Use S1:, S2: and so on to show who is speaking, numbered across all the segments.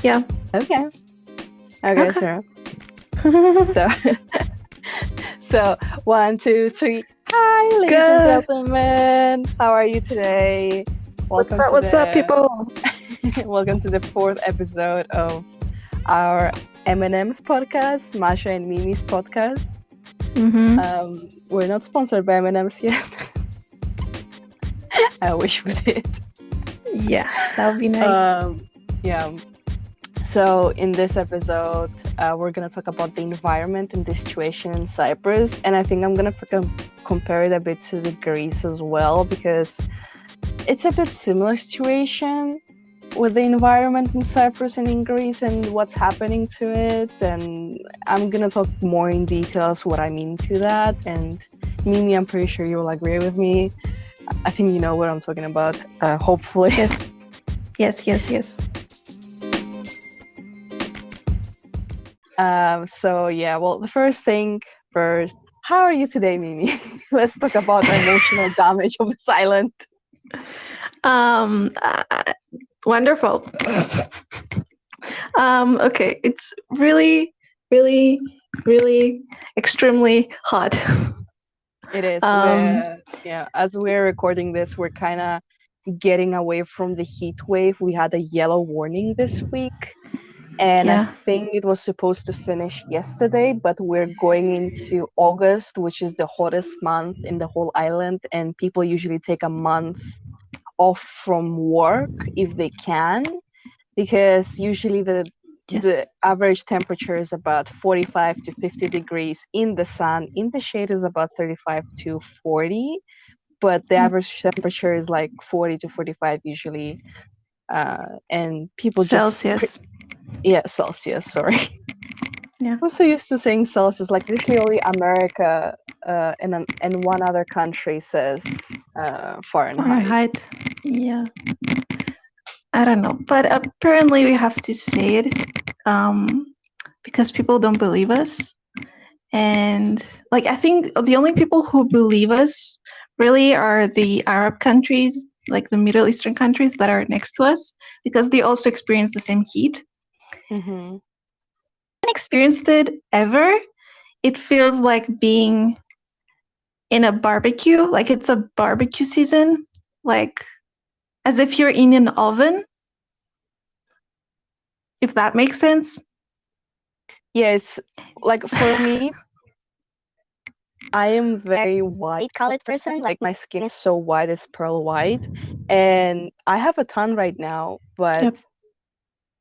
S1: Yeah.
S2: Okay,
S1: Okay.
S2: sure. So, so 1, 2, 3. Hi, ladies and
S1: Good.
S2: gentlemen. How are you today? Welcome to
S1: What's up, people?
S2: welcome to the 4th episode of our MNM'S podcast, Masha and Mimi's podcast. We're not sponsored by M&M's yet. I wish we did.
S1: Yeah, that would be nice.
S2: Yeah. So in this episode, we're going to talk about the environment and the situation in Cyprus. And I think I'm going to compare it a bit to the Greece as well, because it's a bit similar situation with the environment in Cyprus and in Greece and what's happening to it. And I'm going to talk more in details what I mean to that. And Mimi, I'm pretty sure you will agree with me. I think you know what I'm talking about, hopefully.
S1: Yes.
S2: So yeah, well, the first thing first, how are you today, Mimi? Let's talk about the emotional damage of the silent.
S1: Wonderful. Okay, it's really extremely hot.
S2: It is. As we're recording this, we're kind of getting away from the heat wave. We had a yellow warning this week, and I think it was supposed to finish yesterday, but we're going into August, which is the hottest month in the whole island, and people usually take a month off from work if they can, because usually the average temperature is about 45 to 50 degrees in the sun. In the shade is about 35 to 40, but the average temperature is like 40 to 45 usually. And people
S1: Celsius.
S2: Celsius, sorry.
S1: Yeah.
S2: I'm so used to saying Celsius, like literally America and one other country says Fahrenheit.
S1: Yeah. I don't know, but apparently we have to say it because people don't believe us. And like, I think the only people who believe us really are the Arab countries, like the Middle Eastern countries that are next to us, because they also experience the same heat.
S2: Mm-hmm.
S1: I haven't experienced it ever. It feels like being in a barbecue, like it's a barbecue season, like as if you're in an oven, if that makes sense.
S2: Yes, like for me, I am very white-colored person. Like my skin is so white, it's pearl white, and I have a tan right now, but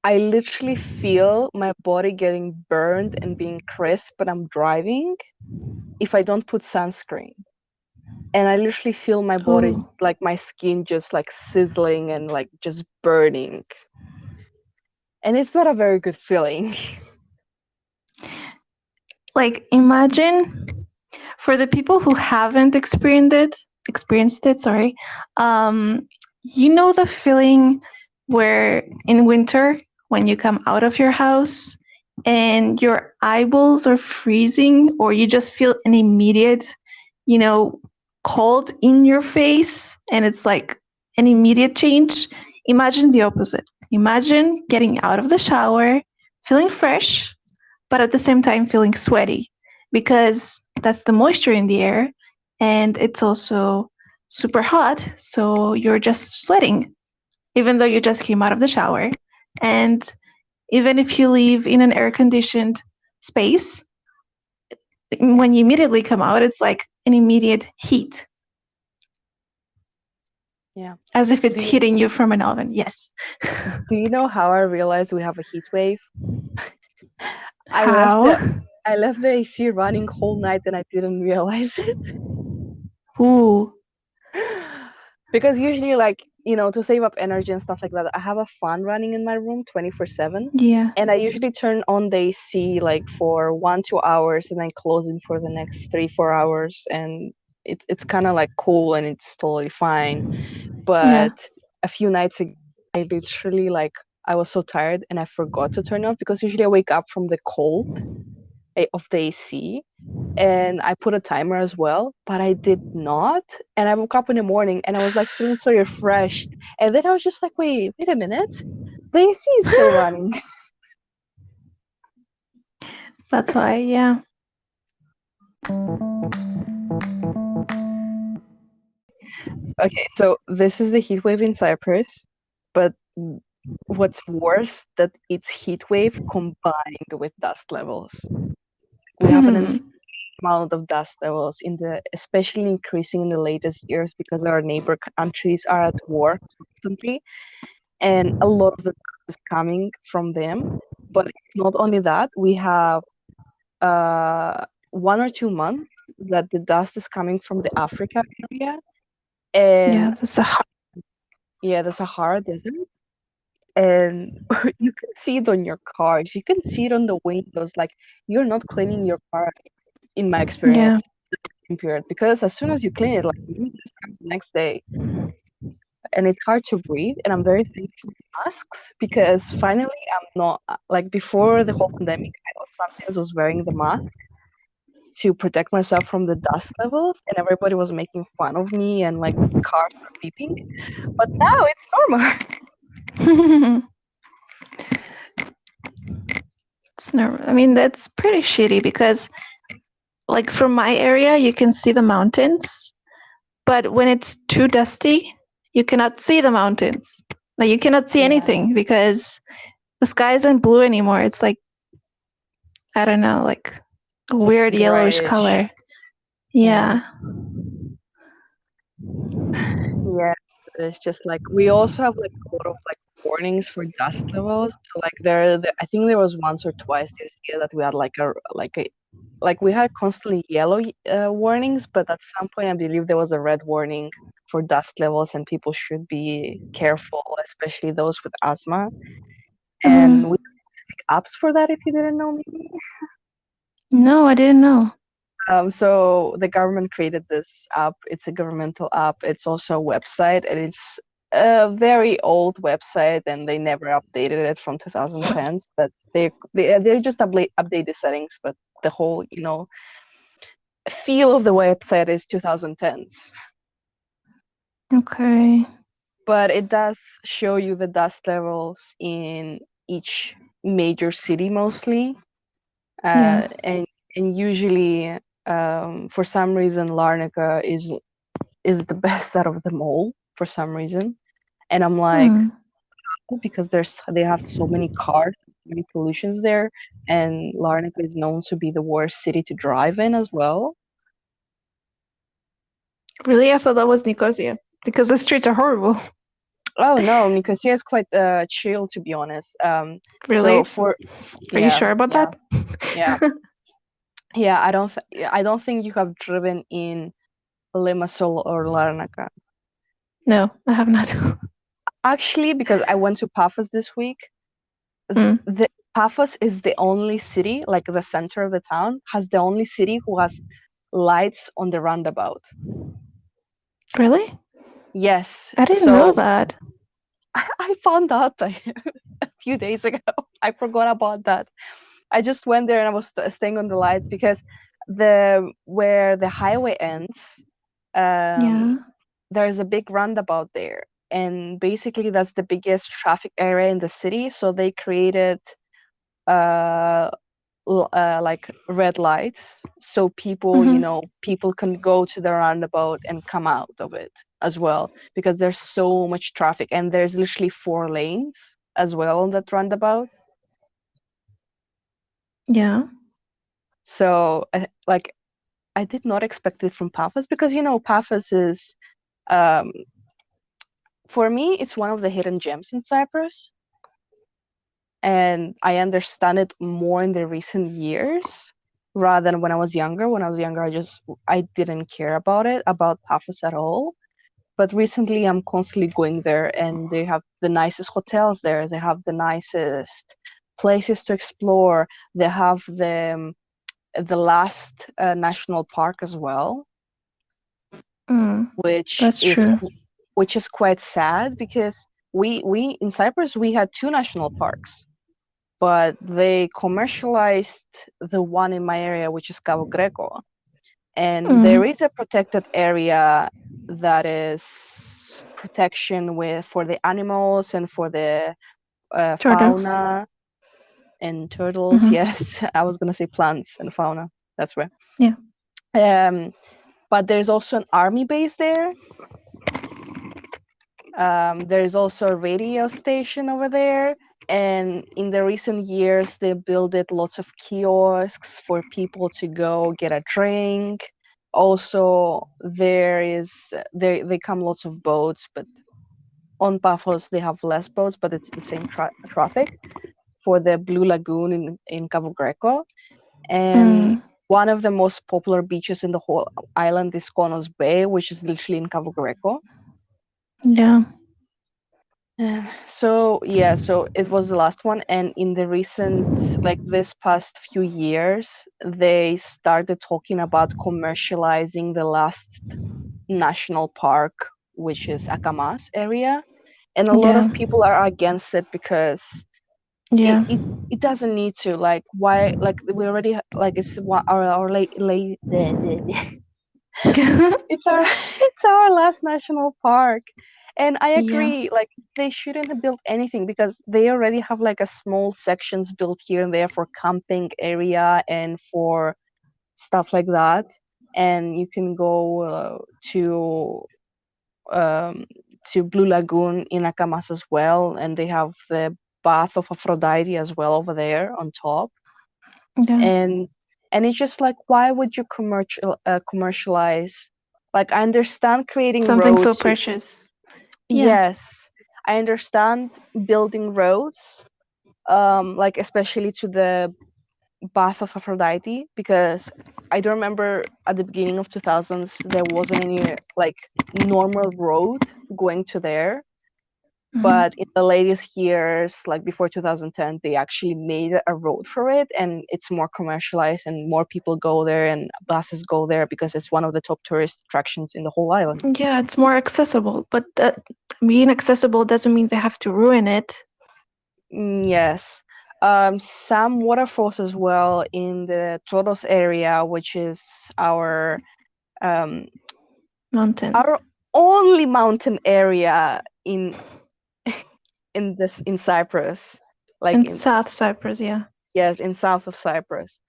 S2: I literally feel my body getting burned and being crisp, but I'm driving if I don't put sunscreen. And I literally feel my body, like my skin just like sizzling and like just burning. And it's not a very good feeling.
S1: Like imagine for the people who haven't experienced it, you know the feeling where in winter when you come out of your house and your eyeballs are freezing, or you just feel an immediate, cold in your face, and it's like an immediate change. Imagine the opposite. Imagine getting out of the shower, feeling fresh, but at the same time feeling sweaty, because that's the moisture in the air, and it's also super hot, so you're just sweating, even though you just came out of the shower. And even if you live in an air-conditioned space, when you immediately come out, it's like an immediate heat.
S2: Yeah.
S1: As if it's hitting you from an oven. Yes.
S2: Do you know how I realized we have a heat wave?
S1: How?
S2: I left the AC running whole night and I didn't realize it.
S1: Ooh.
S2: Because usually, like, to save up energy and stuff like that, I have a fan running in my room 24/7.
S1: Yeah.
S2: And I usually turn on the AC like for 1-2 hours and then close it for the next 3-4 hours. And it's kind of like cool and it's totally fine. But a few nights ago, I literally I was so tired and I forgot to turn it off, because usually I wake up from the cold of the AC, and I put a timer as well, but I did not. And I woke up in the morning and I was like feeling so refreshed. And then I was just like, wait a minute. The AC is still running.
S1: That's why, yeah.
S2: Okay, so this is the heat wave in Cyprus, but what's worse that it's heat wave combined with dust levels. We have an insane amount of dust levels especially increasing in the latest years because our neighbor countries are at war constantly, and a lot of the dust is coming from them. But it's not only that, we have 1 or 2 months that the dust is coming from the Africa area, and
S1: Yeah, that's a hard.
S2: yeah, the Sahara Desert. And you can see it on your cars. You can see it on the windows. Like, you're not cleaning your car, in my
S1: Yeah.
S2: experience, period. Because as soon as you clean it, like maybe this comes the next day, and it's hard to breathe. And I'm very thankful for masks because finally I'm not like before the whole pandemic. I sometimes was wearing the mask to protect myself from the dust levels, and everybody was making fun of me and like cars were beeping. But now it's normal.
S1: It's not, I mean, that's pretty shitty because, like, from my area, you can see the mountains, but when it's too dusty, you cannot see the mountains. Like, you cannot see
S2: Yeah.
S1: anything because the sky isn't blue anymore. It's like, I don't know, like a weird yellowish
S2: grayish.
S1: color. Yeah.
S2: Yeah, it's just like we also have like a lot of like warnings for dust levels. So like I think there was once or twice this year that we had like we had constantly yellow warnings, but at some point I believe there was a red warning for dust levels, and people should be careful, especially those with asthma. And we have apps for that if you didn't know, maybe.
S1: No, I didn't know.
S2: So the government created this app. It's a governmental app. It's also a website, and it's a very old website, and they never updated it from 2010s. But they just update the settings, but the whole feel of the website is 2010s.
S1: Okay.
S2: But it does show you the dust levels in each major city mostly,
S1: Yeah.
S2: and usually for some reason Larnaca is the best out of them all for some reason. And I'm like, because they have so many cars, many pollutions there, and Larnaca is known to be the worst city to drive in as well.
S1: Really? I thought that was Nicosia because the streets are horrible.
S2: Oh no, Nicosia is quite chill, to be honest.
S1: Really?
S2: So
S1: Are you sure about that?
S2: Yeah. Yeah, I don't think you have driven in Limassol or Larnaca.
S1: No, I have not.
S2: Actually, because I went to Paphos this week, the Paphos is the only city, like the center of the town, has the only city who has lights on the roundabout.
S1: Really?
S2: Yes.
S1: I didn't know that.
S2: I found out a few days ago. I forgot about that. I just went there and I was staying on the lights because where the highway ends, there's a big roundabout there, and basically that's the biggest traffic area in the city. So they created like red lights, so people can go to the roundabout and come out of it as well, because there's so much traffic, and there's literally 4 lanes as well on that roundabout.
S1: Yeah.
S2: So I did not expect it from Paphos, because Paphos is for me it's one of the hidden gems in Cyprus, and I understand it more in the recent years rather than when I was younger. When I was younger, I didn't care about Paphos at all. But recently, I'm constantly going there, and they have the nicest hotels there. They have the nicest places to explore. They have the last national park as well,
S1: That's true.
S2: which is quite sad, because we in Cyprus we had 2 national parks, but they commercialized the one in my area, which is Cabo Greco. And there is a protected area that is protection for the animals and for the
S1: Turtles.
S2: fauna and turtles.
S1: Mm-hmm.
S2: Yes, I was gonna say plants and fauna. That's where.
S1: Yeah.
S2: But there's also an army base there. There's also a radio station over there. And in the recent years, they built lots of kiosks for people to go get a drink. Also, they come lots of boats, but on Paphos they have less boats, but it's the same traffic for the Blue Lagoon in Cabo Greco. And
S1: Mm,
S2: one of the most popular beaches in the whole island is Konos Bay, which is literally in Cabo Greco.
S1: yeah.
S2: So yeah, so it was the last one, and in the recent, like this past few years, they started talking about commercializing the last national park, which is Akamas area, and a lot
S1: Yeah.
S2: of people are against it because it
S1: Yeah.
S2: it, it doesn't need to, like, why, like we already like it's our late it's our it's our last national park. And I
S1: Yeah.
S2: agree, like they shouldn't have built anything because they already have like a small sections built here and there for camping area and for stuff like that. And you can go um, to Blue Lagoon in Akamas as well, and they have the bath of Aphrodite as well over there on top.
S1: Yeah.
S2: and and it's just like, why would you commercialize? Like, I understand creating
S1: Something so
S2: roads.
S1: precious. Yeah.
S2: Yes, I understand building roads, like especially to the bath of Aphrodite, because I don't remember at the beginning of 2000s there wasn't any like normal road going to there.
S1: Hmm.
S2: But in the latest years, like before 2010, they actually made a road for it, and it's more commercialized and more people go there and buses go there because it's one of the top tourist attractions in the whole island.
S1: Yeah, it's more accessible, but that being accessible doesn't mean they have to ruin it.
S2: Yes. Some waterfalls as well in the Toros area, which is um,
S1: Mountain.
S2: our only mountain area in Cyprus, like
S1: In
S2: in,
S1: South Cyprus, yeah.
S2: yes, in south of Cyprus.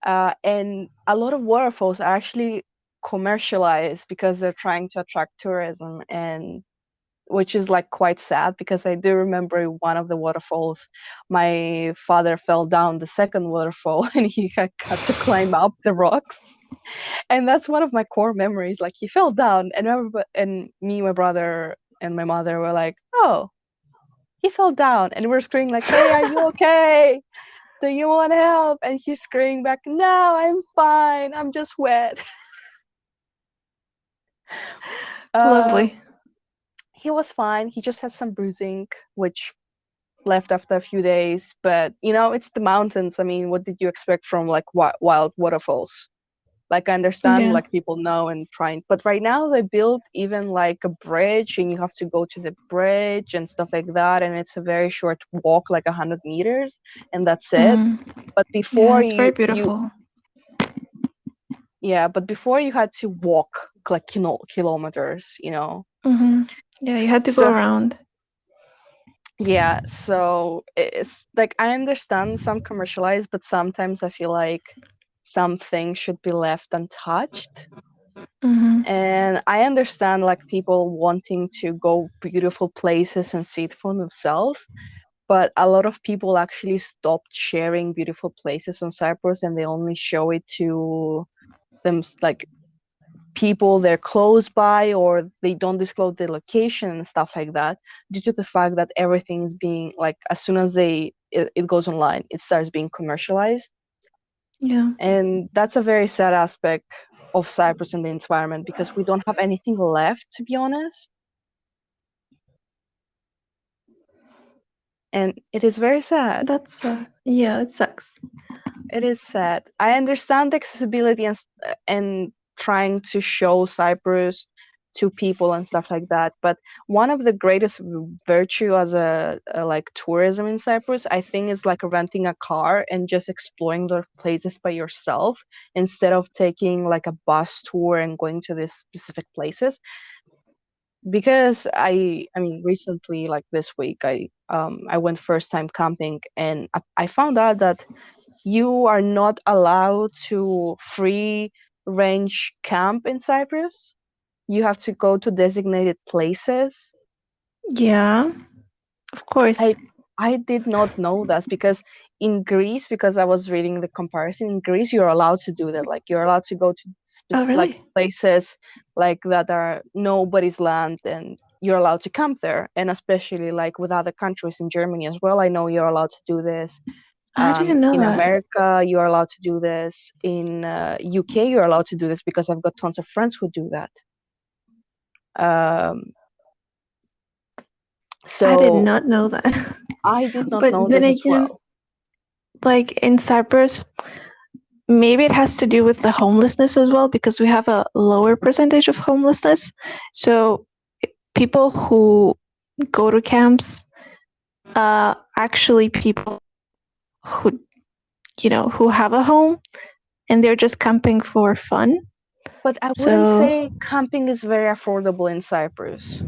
S2: And a lot of waterfalls are actually commercialized because they're trying to attract tourism, and which is like quite sad because I do remember one of the waterfalls, my father fell down the second waterfall and he had to climb up the rocks. And that's one of my core memories. Like, he fell down, and and me, my brother, and my mother were like, "Oh, he fell down," and we're screaming like, "Hey, are you okay? Do you want help?" And he's screaming back, "No, I'm fine. I'm just wet." Uh,
S1: Lovely.
S2: he was fine. He just had some bruising, which left after a few days. But it's the mountains. I mean, what did you expect from like wild waterfalls? Like, I understand,
S1: Yeah.
S2: like people know and trying, but right now they built even like a bridge, and you have to go to the bridge and stuff like that, and it's a very short walk, like 100 meters, and that's it.
S1: Mm.
S2: But
S1: Yeah,
S2: before
S1: it's very
S2: you
S1: beautiful.
S2: yeah, but before you had to walk like kilometers.
S1: Hmm. Yeah, you had to go
S2: So
S1: around.
S2: yeah, so it's like, I understand some commercialized, but sometimes I feel like some things should be left untouched.
S1: Hmm.
S2: And I understand like people wanting to go beautiful places and see it for themselves, but a lot of people actually stopped sharing beautiful places on Cyprus, and they only show it to them, like people they're close by, or they don't disclose the location and stuff like that, due to the fact that everything is being, like, as soon as it goes online, it starts being commercialized.
S1: Yeah,
S2: And that's a very sad aspect of Cyprus and the environment, because we don't have anything left, to be honest. And it is very sad.
S1: that's yeah, it sucks.
S2: It is sad. I understand accessibility and trying to show Cyprus to people and stuff like that, but one of the greatest virtue as a like tourism in Cyprus, I think, is like renting a car and just exploring the places by yourself instead of taking like a bus tour and going to these specific places. because I mean recently, like this week, I went first time camping, and I found out that you are not allowed to free range camp in Cyprus. You have to go to designated places.
S1: Yeah, of course.
S2: I I did not know that because in Greece, because I was reading the comparison, in Greece you're allowed to do that. Like you're allowed to go to
S1: Oh,
S2: like
S1: really?
S2: places like that are nobody's land, and you're allowed to camp there. And especially like with other countries in Germany as well, I know you're allowed to do this.
S1: I didn't know
S2: In
S1: that.
S2: America, you are allowed to do this. In UK, you're allowed to do this because I've got tons of friends who do that. Um,
S1: I did
S2: so
S1: not know that.
S2: I did not
S1: But
S2: know
S1: then
S2: this as
S1: again,
S2: well.
S1: like in Cyprus, maybe it has to do with the homelessness as well, because we have a lower percentage of homelessness. So people who go to camps, actually people who, who have a home and they're just camping for fun.
S2: But I wouldn't
S1: So
S2: say camping is very affordable in Cyprus.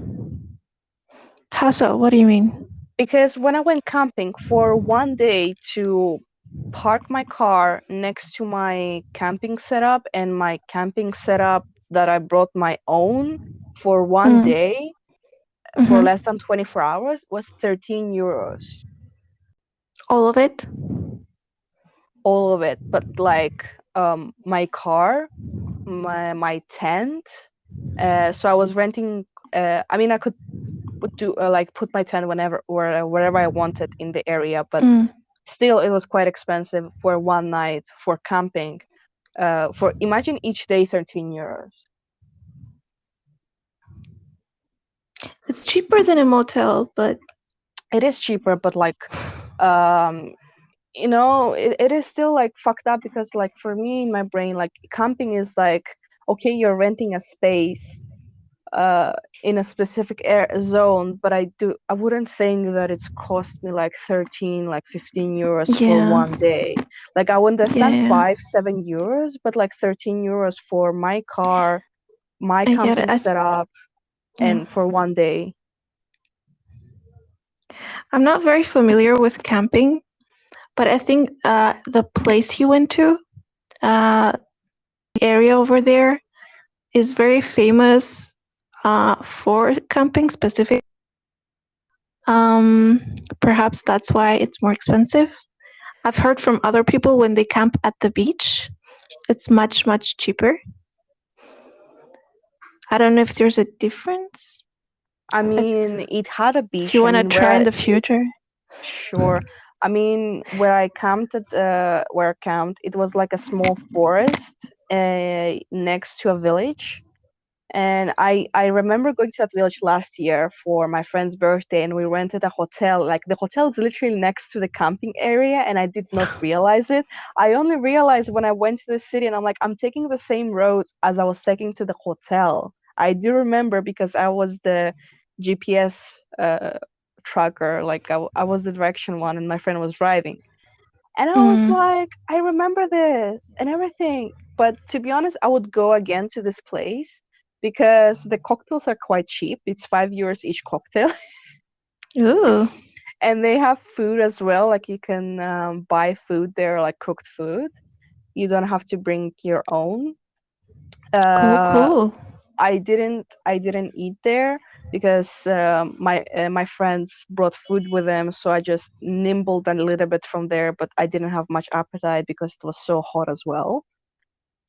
S1: how so? What do you mean?
S2: Because when I went camping for one day to park my car next to my camping setup and my camping setup that I brought my own for one
S1: Mm,
S2: day for
S1: mm-hmm.
S2: less than 24 hours was 13 euros.
S1: All of it?
S2: All of it. But like my car, my tent. So I was renting. I mean, I could do like put my tent wherever I wanted in the area, but
S1: Mm.
S2: still it was quite expensive for one night for camping. For imagine each day 13 euros.
S1: It's cheaper than a motel, but
S2: It is cheaper, but like um it is still like fucked up because like for me in my brain like camping is like okay, you're renting a space uh in a specific zone, but I wouldn't think that it's cost me like 13 like 15 euros for
S1: yeah,
S2: one day. Like I would
S1: yeah,
S2: understand
S1: yeah.
S2: 5-7 euros, but like 13 euros for my car, my
S1: I get it.
S2: camping setup,
S1: Yeah.
S2: and for one day.
S1: I'm not very familiar with camping, but I think the place you went to, uh, the area over there, is very famous for camping specific. Um, Perhaps that's why it's more expensive. I've heard from other people when they camp at the beach, it's much, much cheaper. I don't know if there's a difference.
S2: I
S1: If,
S2: mean, it had a
S1: if you
S2: beach. I
S1: want to
S2: mean,
S1: try in the future.
S2: sure. I mean, where I camped where I camped, it was like a small forest next to a village. And I remember going to that village last year for my friend's birthday, and we rented a hotel. Like the hotel is literally next to the camping area, and I did not realize it. I only realized when I went to the city, and I'm like, I'm taking the same roads as I was taking to the hotel. I do remember because I was the GPS tracker, like I was the direction one, and my friend was driving. And I was
S1: Mm,
S2: like, I remember this and everything. But to be honest, I would go again to this place because the cocktails are quite cheap. It's 5 euros each cocktail.
S1: ooh,
S2: And they have food as well. Like you can buy food there, like cooked food. You don't have to bring your own.
S1: cool,
S2: Uh,
S1: cool.
S2: I didn't eat there because my friends brought food with them, so I just nibbled a little bit from there, but I didn't have much appetite because it was so hot as well.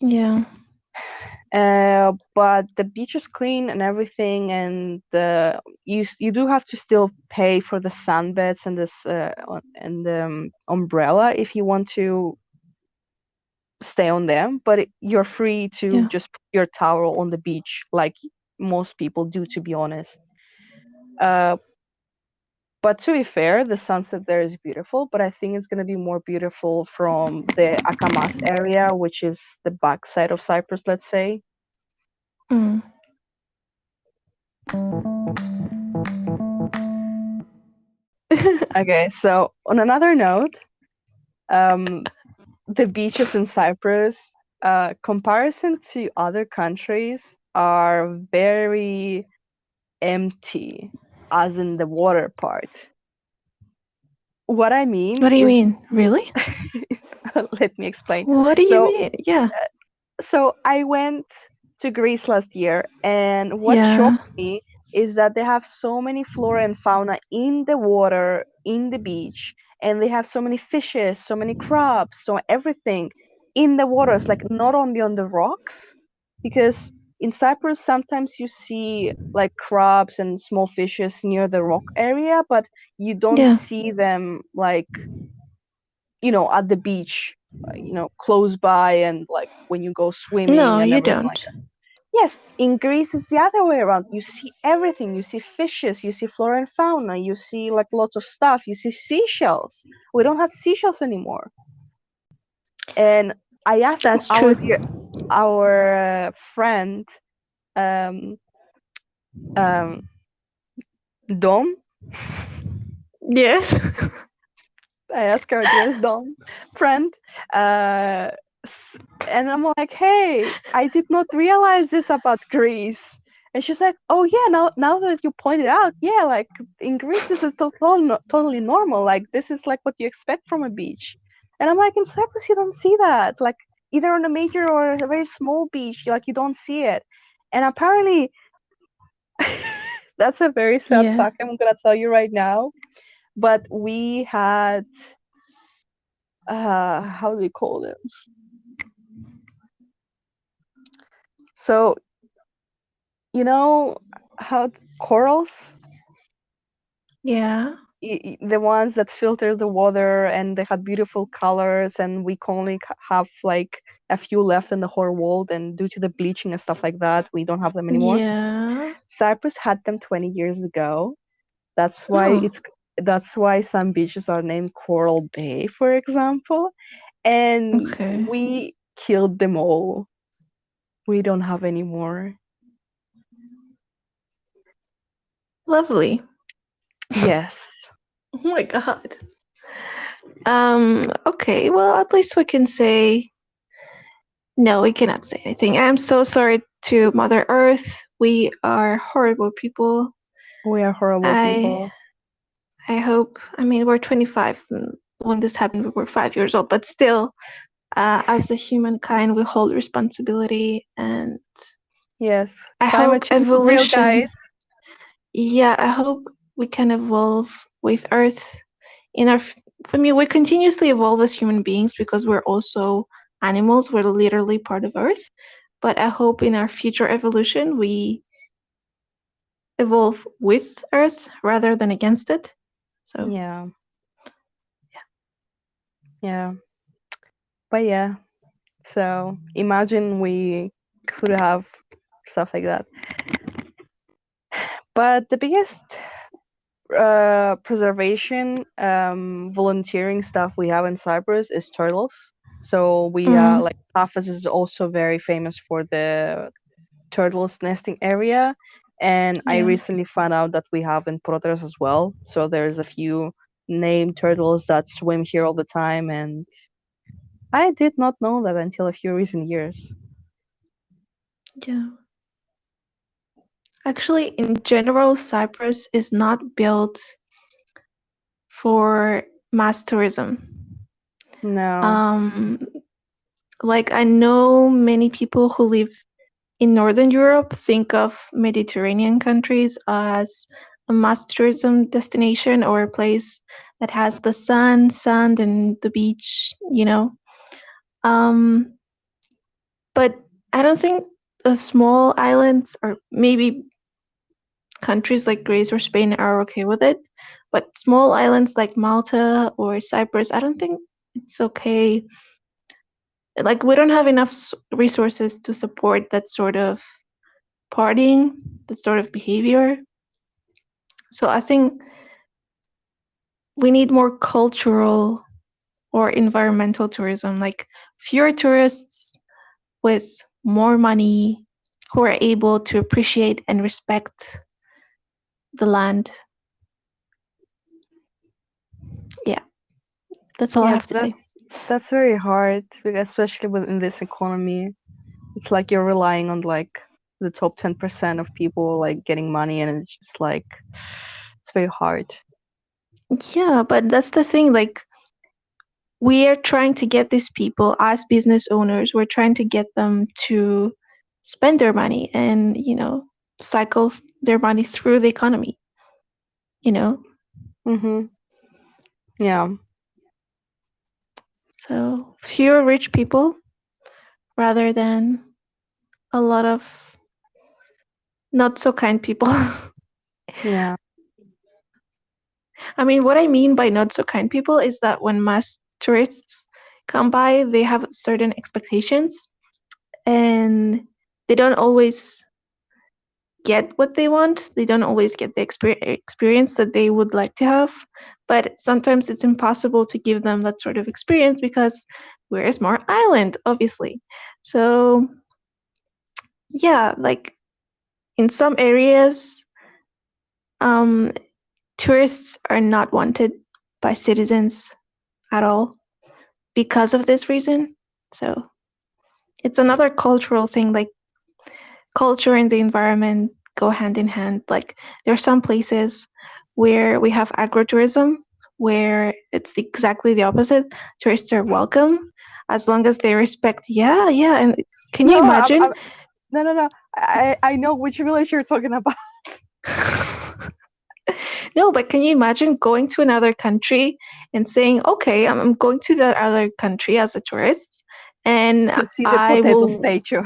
S1: Yeah.
S2: But the beach is clean and everything, and you do have to still pay for the sunbeds and and the umbrella if you want to stay on them, but you're free to
S1: Yeah.
S2: just put your towel on the beach like most people do, to be honest. Uh, but to be fair, the sunset there is beautiful, but I think it's going to be more beautiful from the Akamas area, which is the backside of Cyprus, let's say.
S1: Mm.
S2: Okay, so on another note, um, the beaches in Cyprus, comparison to other countries, are very empty, as in the water part. What I mean
S1: What do you
S2: is,
S1: mean? Really?
S2: let me explain.
S1: What do you
S2: So,
S1: mean? Yeah.
S2: I went to Greece last year, and what
S1: Yeah.
S2: shocked me is that they have so many flora and fauna in the water, in the beach, and they have so many fishes, so many crabs, so everything in the waters, like not only on the rocks, because in Cyprus sometimes you see like crabs and small fishes near the rock area, but you don't
S1: Yeah.
S2: see them like, at the beach, close by, and like when you go
S1: No,
S2: swimming and
S1: you
S2: everything like
S1: don't.
S2: that. Yes, in Greece it's the other way around. You see everything. You see fishes, you see flora and fauna, you see like lots of stuff, you see seashells. We don't have seashells anymore. And I asked
S1: That's
S2: our
S1: true.
S2: dear our friend, um um Dom.
S1: Yes.
S2: I asked our dearest Dom friend, uh, and I'm like, "Hey, I did not realize this about Greece." And she's like, "Oh yeah, now that you pointed out, yeah, like in Greece, this is totally normal. Like this is like what you expect from a beach." And I'm like, "In Cyprus, you don't see that. Like either on a major or a very small beach, like you don't see it." And apparently, that's a very sad
S1: Yeah.
S2: fact I'm gonna tell you right now. But we had how do you call them? So you know how corals,
S1: Yeah.
S2: the ones that filter the water and they had beautiful colors, and we can only have like a few left in the whole world, and due to the bleaching and stuff like that, we don't have them anymore.
S1: Yeah.
S2: Cyprus had them 20 years ago. That's why
S1: Oh,
S2: that's why some beaches are named Coral Bay, for example. And
S1: okay.
S2: we killed them all. We don't have any more.
S1: Lovely.
S2: Yes.
S1: Oh my god. Okay, well, at least we can say no, we cannot say anything. I'm so sorry to Mother Earth. We are horrible people.
S2: We are horrible
S1: I
S2: people.
S1: I hope. I mean, we're 25 when this happened. We were 5 years old, but still, as a humankind, we hold responsibility, and
S2: Yes.
S1: I
S2: Climate
S1: hope
S2: change is real,
S1: evolution.
S2: guys.
S1: Yeah, I hope we can evolve with Earth in our. I mean, we continuously evolve as human beings because we're also animals. We're literally part of Earth. But I hope in our future evolution we evolve with Earth rather than against it. So
S2: Yeah. Yeah. But yeah. So imagine we could have stuff like that. But the biggest preservation volunteering stuff we have in Cyprus is turtles. So we
S1: mm,
S2: like Tafas is also very famous for the turtles nesting area, and I
S1: yeah,
S2: recently found out that we have in Proteros as well. So there's a few named turtles that swim here all the time, and I did not know that until a few recent years.
S1: yeah. Actually, in general, Cyprus is not built for mass tourism.
S2: No.
S1: Um, like I know many people who live in Northern Europe think of Mediterranean countries as a mass tourism destination or a place that has the sun, sand, and the beach, you know. Um, but I don't think small islands or maybe countries like Greece or Spain are okay with it. But small islands like Malta or Cyprus, I don't think it's okay. Like, we don't have enough resources to support that sort of partying, that sort of behavior. So I think we need more cultural or environmental tourism, like fewer tourists with more money who are able to appreciate and respect the land. Yeah, that's all I
S2: Yeah,
S1: have to say.
S2: that's very hard, because especially within this economy. It's like you're relying on like the top 10% of people like getting money, and it's just like it's very hard.
S1: Yeah, but that's the thing. Like, we are trying to get these people as business owners, we're trying to get them to spend their money and, cycle their money through the economy, you know?
S2: Mm-hmm. Yeah.
S1: So fewer rich people rather than a lot of not so kind people.
S2: Yeah.
S1: I mean, what I mean by not so kind people is that when mass tourists come by, they have certain expectations and they don't always get what they want. They don't always get the experience that they would like to have. But sometimes it's impossible to give them that sort of experience because we're a small island, obviously. So, yeah, like in some areas, um, tourists are not wanted by citizens at all because of this reason. So, it's another cultural thing. Like, culture and the environment go hand in hand. Like, there are some places where we have agrotourism, where it's exactly the opposite. Tourists are welcome as long as they respect. Yeah, yeah. And can you
S2: No,
S1: imagine?
S2: no, no, no. I know which village you're talking about.
S1: No, but can you imagine going to another country and saying, okay, I'm going to that other country as a tourist and
S2: To see the
S1: I
S2: potato
S1: will,
S2: statue.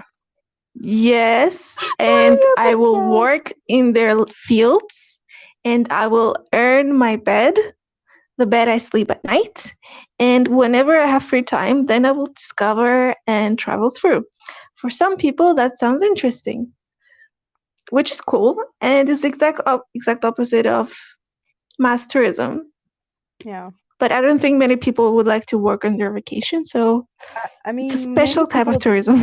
S1: yes,
S2: Oh
S1: and
S2: yeah,
S1: I
S2: that's
S1: will
S2: sad.
S1: work in their fields and I will earn my bed, the bed I sleep at night. And whenever I have free time, then I will discover and travel through. For some people, that sounds interesting, which is cool, and is exact opposite of mass tourism.
S2: Yeah.
S1: But I don't think many people would like to work on their vacation, so
S2: I
S1: it's a
S2: mean,
S1: special type of tourism.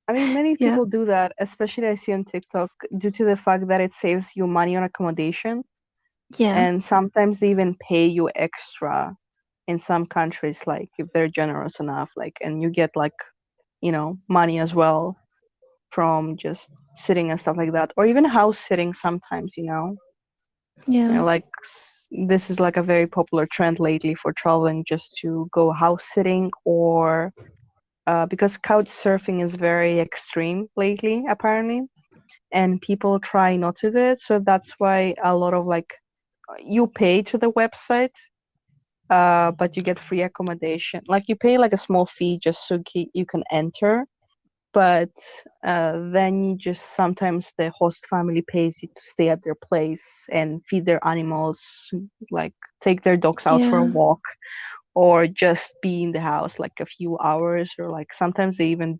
S2: many
S1: Yeah,
S2: people do that, especially I see on TikTok, due to the fact that it saves you money on accommodation,
S1: yeah,
S2: and sometimes they even pay you extra in some countries, like if they're generous enough, like, and you get like, money as well from just sitting and stuff like that, or even house sitting sometimes,
S1: yeah,
S2: like this is like a very popular trend lately for traveling, just to go house sitting, or because couch surfing is very extreme lately, apparently, and people try not to do it. So that's why a lot of like you pay to the website, but you get free accommodation. Like you pay like a small fee just so you can enter, but then you just sometimes the host family pays you to stay at their place and feed their animals, like take their dogs out for a
S1: yeah.
S2: walk, or just be in the house like a few hours, or like sometimes they even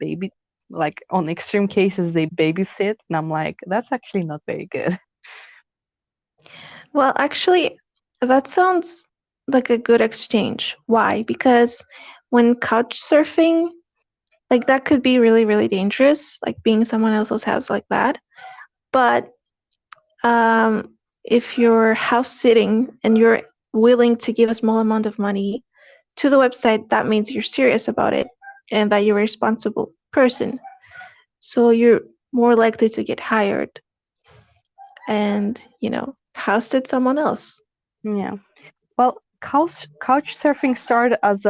S2: like on extreme cases they babysit, and I'm like, that's actually not very good.
S1: Well, actually, that sounds like a good exchange. Why? Because when couch surfing, like that could be really, really dangerous, like being someone else's house like that. But if you're house sitting and you're willing to give a small amount of money to the website, that means you're serious about it and that you're a responsible person. So you're more likely to get hired and, house sit someone else.
S2: Yeah. Well, couch surfing started as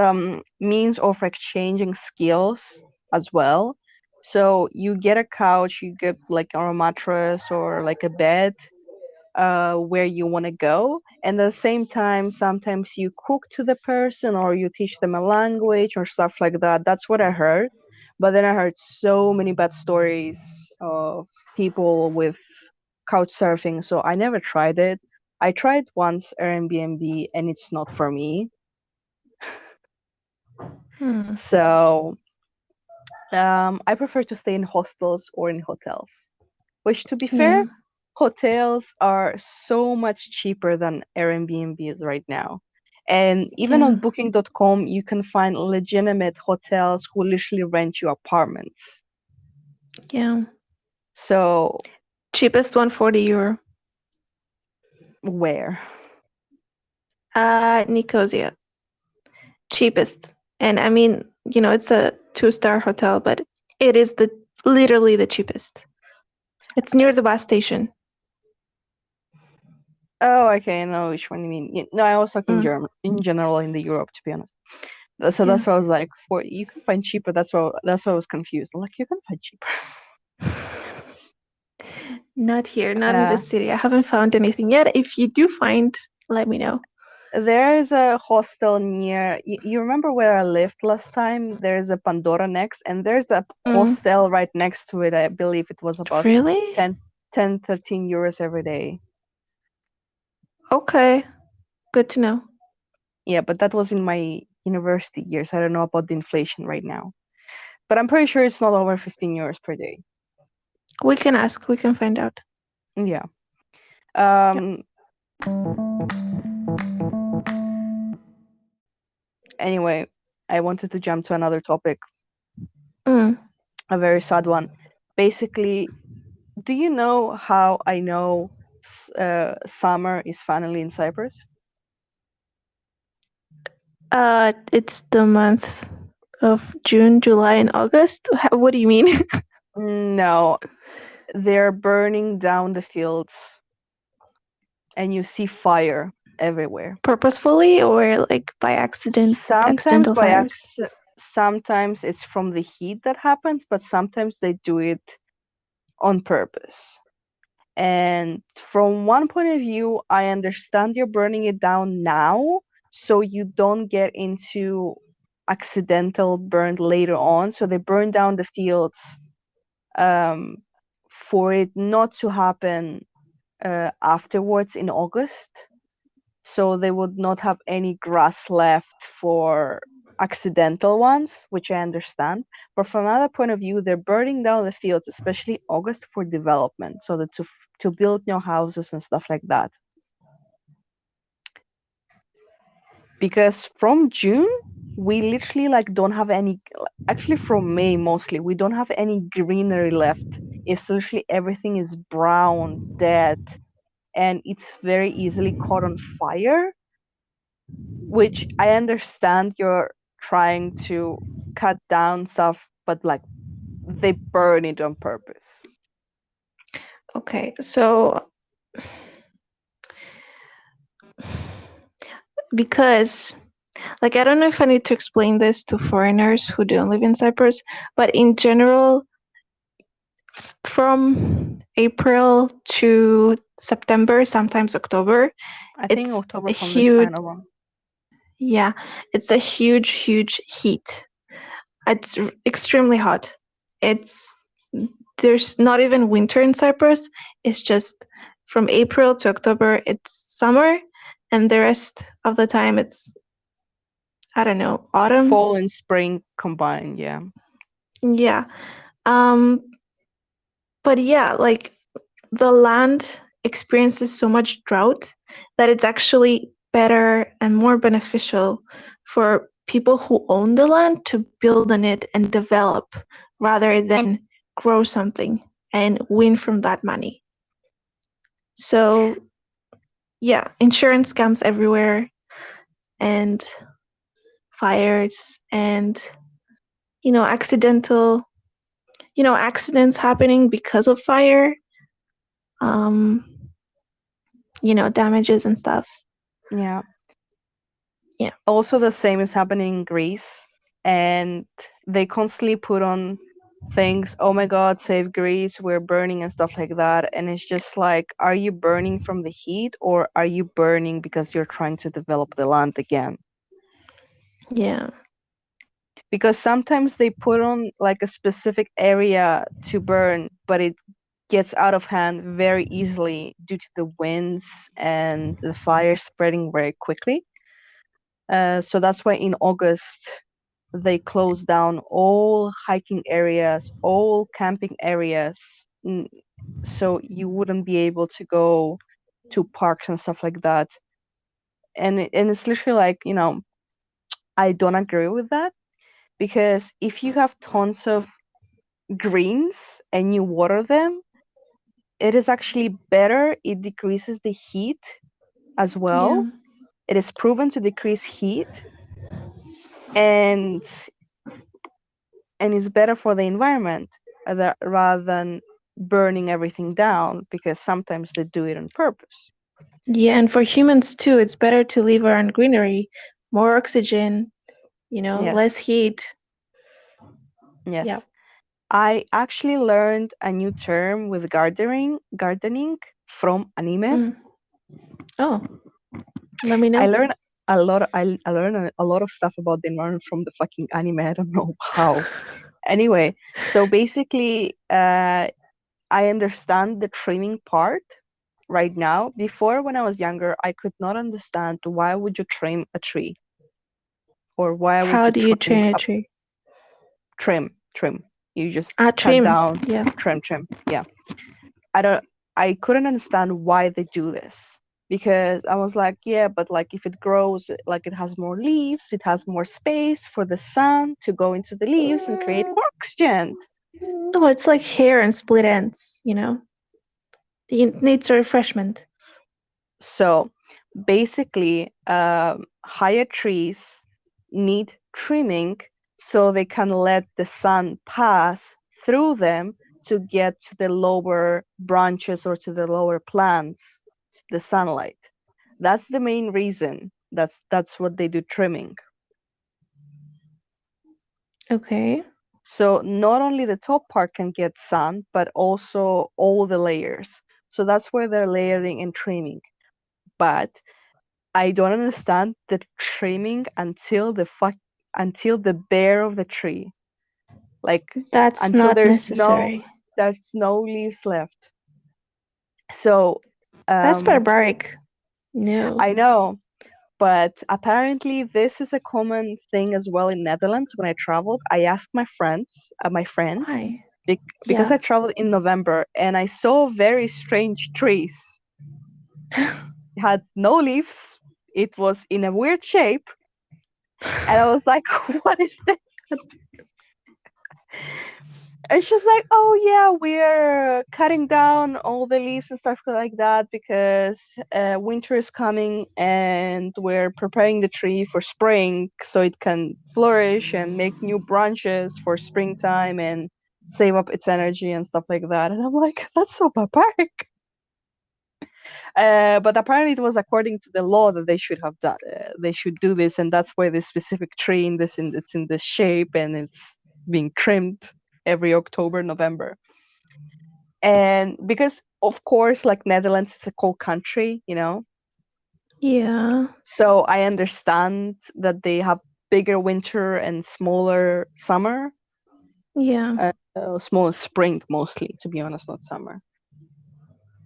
S2: means of exchanging skills as well. So you get a couch, you get like a mattress or like a bed, where you want to go, and at the same time sometimes you cook to the person or you teach them a language or stuff like that. That's what I heard, but then I heard so many bad stories of people with couch surfing, so I never tried it. I tried once Airbnb and it's not for me.
S1: Hmm.
S2: So I prefer to stay in hostels or in hotels, which, to be
S1: Yeah,
S2: fair, hotels are so much cheaper than Airbnbs right now. And even
S1: yeah,
S2: on booking.com, you can find legitimate hotels who literally rent you apartments.
S1: yeah.
S2: So,
S1: Cheapest one, €40.
S2: where?
S1: Nicosia. Cheapest. And I mean, it's a 2-star hotel, but it is literally the cheapest. It's near the bus station.
S2: Oh, okay, I know which one you mean. No, I was talking
S1: Mm,
S2: in general in the Europe, to be honest. So
S1: yeah.
S2: that's why I was like, for you can find cheaper. That's why I was confused. I'm like, you can find cheaper.
S1: Not here, not in
S2: Uh,
S1: this city. I haven't found anything yet. If you do find, let me know.
S2: there is a hostel near. You remember where I lived last time? There's a Pandora next, and there's a
S1: Mm,
S2: hostel right next to it. I believe it was about
S1: really?
S2: 13 euros every day.
S1: Okay. Good to know.
S2: Yeah, but that was in my university years. I don't know about the inflation right now, but I'm pretty sure it's not over 15 euros per day.
S1: We can ask. We can find out.
S2: Yeah.
S1: Yeah.
S2: Um. Anyway, I wanted to jump to another topic,
S1: Mm.
S2: a very sad one. Basically, do you know how I know summer is finally in Cyprus?
S1: It's the month of June, July, and August. What do you mean?
S2: No, they're burning down the fields and you see fire everywhere.
S1: Purposefully or like by accident,
S2: Sometimes
S1: accidental
S2: by
S1: fires?
S2: accident, sometimes it's from the heat that happens, but sometimes they do it on purpose. And from one point of view, I understand you're burning it down now so you don't get into accidental burn later on. So they burn down the fields um, for it not to happen afterwards in August. So they would not have any grass left for accidental ones, which I understand. But from another point of view, they're burning down the fields, especially August, for development, so that to build new houses and stuff like that. Because from June, we literally like don't have any. Actually, from May mostly, we don't have any greenery left. It's literally everything is brown, dead, and it's very easily caught on fire, which I understand you're trying to cut down stuff, but like they burn it on purpose.
S1: Okay, so because, like, I don't know if I need to explain this to foreigners who don't live in Cyprus, but in general, from April to September, sometimes October,
S2: I think
S1: it's
S2: October
S1: a
S2: from this
S1: huge,
S2: kind of one.
S1: yeah, it's a huge, huge heat. It's extremely hot. It's there's not even winter in Cyprus. It's just from April to October, it's summer, and the rest of the time, it's, I don't know, autumn.
S2: Fall and spring combined, yeah.
S1: Yeah. Um, but yeah, like the land experiences so much drought that it's actually better and more beneficial for people who own the land to build on it and develop rather than grow something and win from that money. So yeah, insurance scams everywhere and fires and accidental accidents happening because of fire, um damages and stuff.
S2: Yeah.
S1: Yeah.
S2: Also, the same is happening in Greece, and they constantly put on things, oh my god, save Greece, we're burning and stuff like that. And it's just like, are you burning from the heat or are you burning because you're trying to develop the land again?
S1: Yeah.
S2: Because sometimes they put on like a specific area to burn, but it gets out of hand very easily due to the winds and the fire spreading very quickly. So that's why in August they closed down all hiking areas, all camping areas, so you wouldn't be able to go to parks and stuff like that. And it's literally like, I don't agree with that, because if you have tons of greens and you water them, it is actually better. It decreases the heat as
S1: Yeah.
S2: well. It is proven to decrease heat, and and is better for the environment rather than burning everything down, because sometimes they do it on purpose.
S1: Yeah, and for humans too, it's better to live around greenery, more oxygen, less
S2: Yes,
S1: heat. Yeah.
S2: yes. I actually learned a new term with gardening from anime.
S1: Mm. Oh, let me
S2: I
S1: know.
S2: learned I learned a lot of stuff about the environment from the fucking anime. I don't know how. Anyway, so basically, I understand the trimming part right now. Before, when I was younger, I could not understand why would you trim a tree, or why would
S1: How
S2: you
S1: do you train a tree?
S2: trim. You just cut
S1: Trim.
S2: down,
S1: Yeah.
S2: trim. Yeah. I don't I couldn't understand why they do this, because I was like, yeah, but like if it grows, like it has more leaves, it has more space for the sun to go into the leaves and create more oxygen.
S1: No, it's like hair and split ends. It needs a refreshment.
S2: So basically, higher trees need trimming so they can let the sun pass through them to get to the lower branches or to the lower plants, the sunlight. That's the main reason. That's what they do trimming.
S1: Okay.
S2: So not only the top part can get sun, but also all the layers. So that's where they're layering and trimming. But I don't understand the trimming until the bare of the tree. Like
S1: That's
S2: until
S1: not necessary.
S2: there's no leaves left. So
S1: That's
S2: um
S1: barbaric. No.
S2: I know, but apparently this is a common thing as well in Netherlands. When I traveled, I asked my friend,
S1: Why?
S2: because
S1: Yeah.
S2: I traveled in November and I saw very strange trees. It had no leaves. It was in a weird shape, and I was like, "What is this?" And she's like, "Oh yeah, we're cutting down all the leaves and stuff like that because winter is coming, and we're preparing the tree for spring so it can flourish and make new branches for springtime and save up its energy and stuff like that." And I'm like, "That's so barbaric." But apparently, it was according to the law that they should have done. They should do this, and that's why this specific tree it's in this shape and it's being trimmed every October, November. And because, of course, like Netherlands, it's a cold country,
S1: Yeah.
S2: so I understand that they have bigger winter and smaller summer,
S1: Yeah.
S2: smaller spring mostly, to be honest, not summer.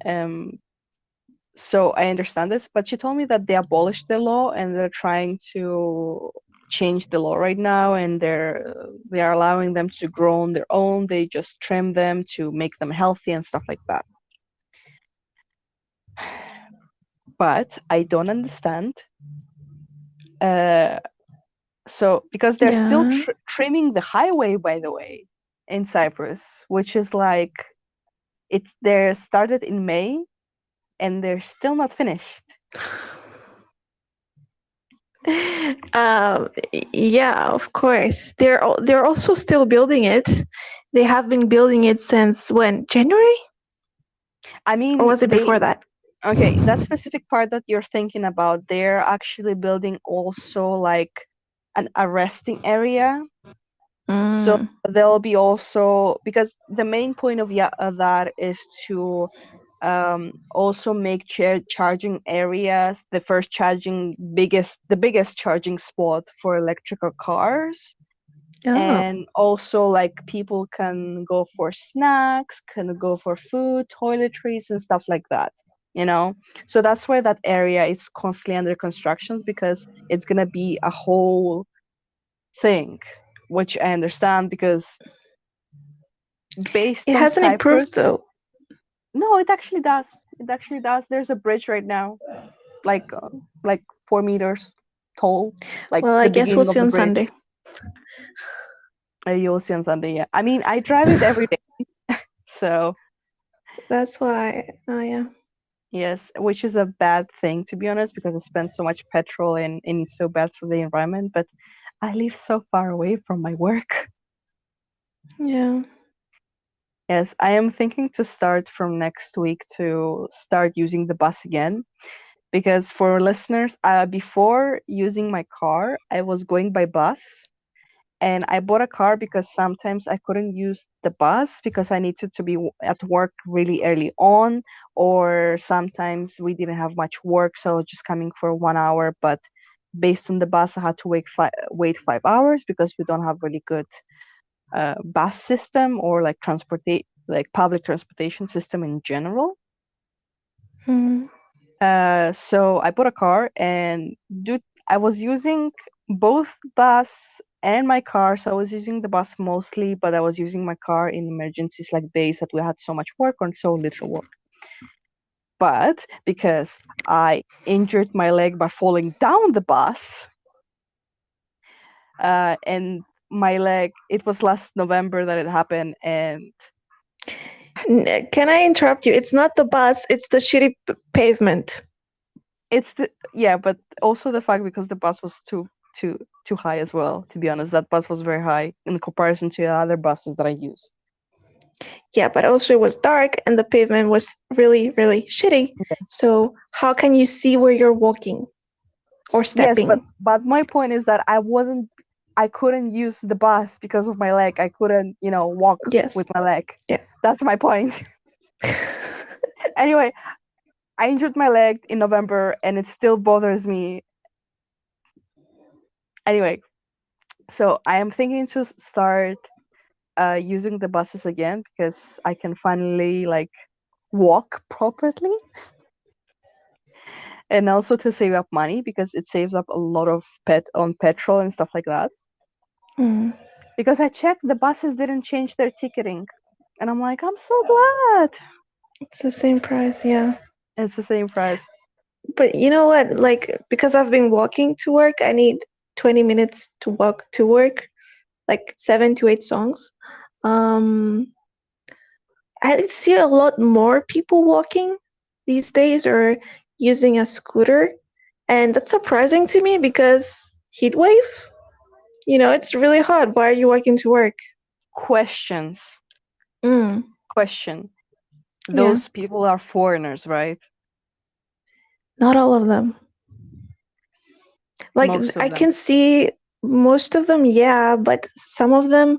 S2: Um, so I understand this, but she told me that they abolished the law and they're trying to change the law right now, and they are allowing them to grow on their own. They just trim them to make them healthy and stuff like that. But I don't understand. Uh, so because they're still
S1: Yeah.
S2: trimming the highway, by the way, in Cyprus, which is like they're started in May and they're still not finished.
S1: Um, yeah, of course. They're also still building it. They have been building it since when? January?
S2: I
S1: Or
S2: mean,
S1: was it before that?
S2: okay, that specific part that you're thinking about, they're actually building also like an arresting area. So
S1: Mm.
S2: there'll be also, because the main point of that is to also make charging areas the biggest charging spot for electrical cars,
S1: Oh.
S2: and also like people can go for snacks, can go for food, toiletries and stuff like that, so that's why that area is constantly under constructions, because it's going to be a whole thing, which I understand, because based
S1: It
S2: on
S1: hasn't improved
S2: Cyprus.
S1: though.
S2: No, it actually does. There's a bridge right now, like 4 meters tall, like
S1: Well, I
S2: the
S1: guess
S2: beginning
S1: we'll
S2: of
S1: see
S2: the
S1: on Sunday.
S2: bridge. You'll see on Sunday. Yeah, I mean, I drive it every day, so
S1: That's why. Oh yeah.
S2: yes, which is a bad thing, to be honest, because I spend so much petrol and it's so bad for the environment. But I live so far away from my work.
S1: Yeah.
S2: Yes, I am thinking to start from next week to start using the bus again. Because for listeners, before using my car, I was going by bus. And I bought a car because sometimes I couldn't use the bus because I needed to be at work really early on, or sometimes we didn't have much work, so I was just coming for 1 hour. But based on the bus, I had to wait 5 hours because we don't have really good bus system or like public transportation system in general.
S1: Mm.
S2: So I bought a car and I was using both bus and my car. So I was using the bus mostly, but I was using my car in emergencies like days that we had so much work or so little work. But because I injured my leg by falling down the bus, and my leg, it was last November that it happened, and
S1: Can I interrupt you? It's not the bus, it's the shitty pavement.
S2: but also the fact because the bus was too high as well. To be honest, that bus was very high in comparison to the other buses that I used.
S1: Yeah, but also it was dark and the pavement was really, really shitty.
S2: Yes.
S1: So how can you see where you're walking or
S2: Yes, but
S1: stepping?
S2: my point is that I couldn't use the bus because of my leg. I couldn't, walk
S1: Yes.
S2: with my leg.
S1: Yeah.
S2: That's my point. Anyway, I injured my leg in November and it still bothers me. Anyway, so I am thinking to start using the buses again because I can finally like walk properly, and also to save up money because it saves up a lot of petrol and stuff like that.
S1: Mm.
S2: Because I checked, the buses didn't change their ticketing, and I'm like, I'm so glad.
S1: It's the same price, yeah.
S2: It's the same price.
S1: But you know what? Like, because I've been walking to work, I need 20 minutes to walk to work, like 7 to 8 songs. Um, I see a lot more people walking these days or using a scooter. And that's surprising to me because heat wave, it's really hot. Why are you walking to work?
S2: Questions.
S1: Mm,
S2: Question.
S1: yeah,
S2: Those people are foreigners, right?
S1: not all of them. Like,
S2: Most of
S1: I
S2: them.
S1: can see most of them, yeah, but some of them,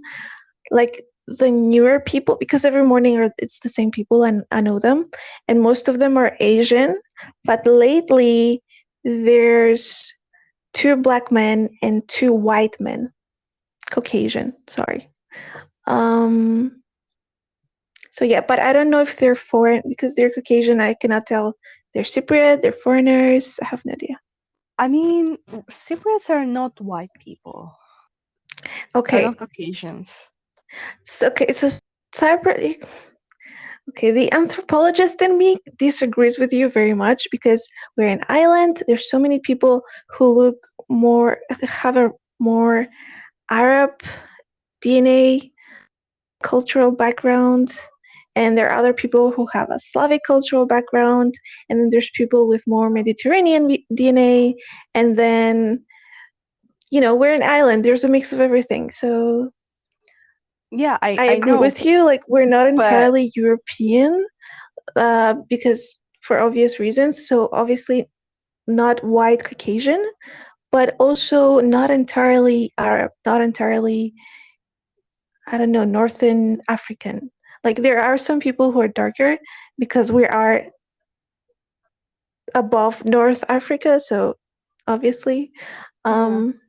S1: like the newer people, because every morning it's the same people and I know them, and most of them are Asian. But lately, there's two black men and two white men, Caucasian, sorry. Um, so yeah, but I don't know if they're foreign because they're Caucasian. I cannot tell. They're Cypriot, they're foreigners. I have no idea.
S2: I mean, Cypriots are not white people. Are not
S1: Okay,
S2: Caucasians.
S1: so Cyprus. Okay, the anthropologist in me disagrees with you very much because we're an island. There's so many people who have a more Arab DNA, cultural background, and there are other people who have a Slavic cultural background, and then there's people with more Mediterranean DNA, and then we're an island. There's a mix of everything. So
S2: Yeah,
S1: I
S2: I
S1: agree
S2: know,
S1: with you. Like we're not
S2: but
S1: entirely European, because for obvious reasons. So obviously not white Caucasian, but also not entirely Arab, not entirely, I don't know, Northern African. Like there are some people who are darker because we are above North Africa, so obviously.
S2: yeah,
S1: Um,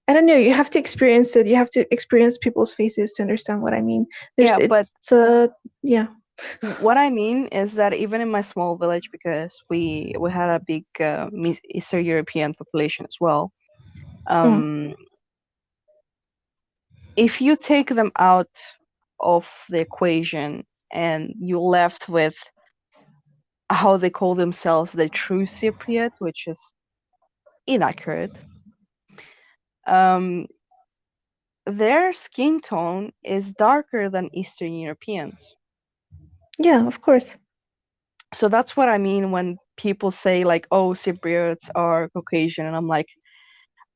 S1: I don't know, you have to experience it. You have to experience people's faces to understand what I mean.
S2: yeah, but
S1: Yeah.
S2: what I mean is that even in my small village, because we had a big Eastern European population as well.
S1: Mm.
S2: Um, if you take them out of the equation and you left with how they call themselves the true Cypriot, which is inaccurate, um, their skin tone is darker than Eastern Europeans.
S1: Yeah, of course.
S2: So that's what I mean when people say like, "Oh, Cypriots are Caucasian," and I'm like,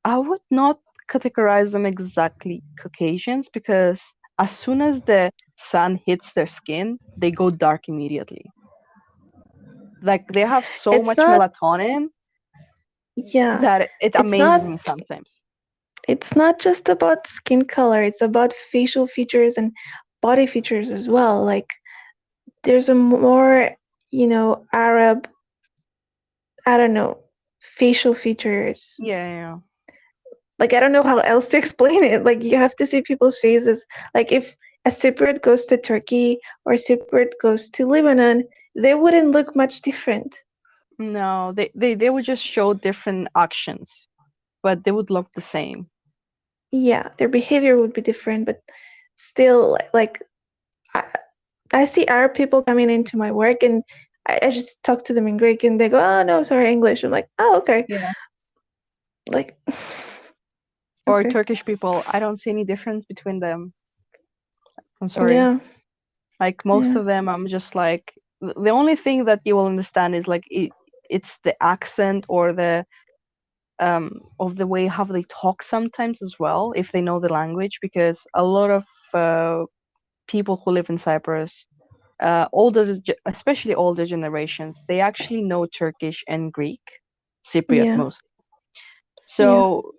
S2: I would not categorize them exactly Caucasians because as soon as the sun hits their skin, they go dark immediately. Like they have so much melatonin that it amazes me sometimes.
S1: It's not just about skin color, it's about facial features and body features as well. Like there's a more, Arab, I don't know, facial features.
S2: Yeah.
S1: Like I don't know how else to explain it. Like you have to see people's faces. Like if a Cypriot goes to Turkey or a Cypriot goes to Lebanon, they wouldn't look much different.
S2: No, they would just show different actions, but they would look the same.
S1: Yeah, their behavior would be different, but still, like I see Arab people coming into my work, and I just talk to them in Greek, and they go, "Oh no, sorry, English." I'm like, "Oh, okay."
S2: Yeah.
S1: Like,
S2: or
S1: okay.
S2: Turkish people, I don't see any difference between them. I'm sorry.
S1: Yeah.
S2: Like most of them, I'm just like, the only thing that you will understand is like it's the accent or the of the way how they talk sometimes as well, if they know the language, because a lot of people who live in Cyprus, especially older generations, they actually know Turkish and Greek, Cypriot mostly. So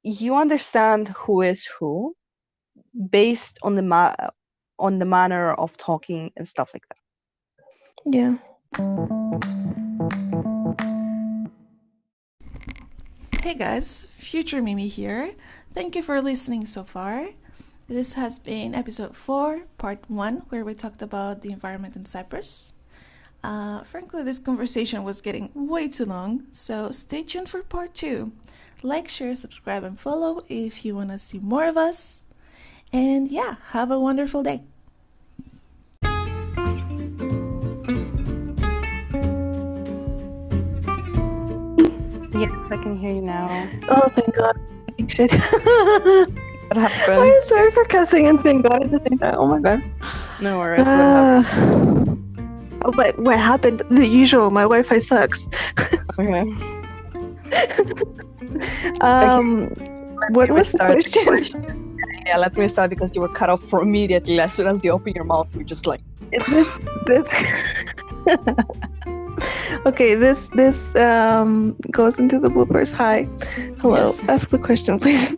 S2: you understand who is who based on the manner of talking and stuff like that.
S1: Yeah.
S3: Hey guys, Future Mimi here. Thank you for listening so far. This has been episode 4, part 1, where we talked about the environment in Cyprus. Frankly, this conversation was getting way too long, so stay tuned for part 2. Like, share, subscribe, and follow if you want to see more of us. And yeah, have a wonderful day.
S2: Yes, I can hear you now.
S1: Oh, thank God. Shit.
S2: What happened?
S1: I'm sorry for cussing and saying God at the same time. Oh my God.
S2: No worries. What happened?
S1: Oh, but what happened? The usual. My Wi-Fi sucks.
S2: Okay.
S1: What was the question?
S2: Yeah, let me start because you were cut off immediately. As soon as you open your mouth, you're just like
S1: this. Okay, this goes into the bloopers. Hi, hello. Yes. Ask the question, please.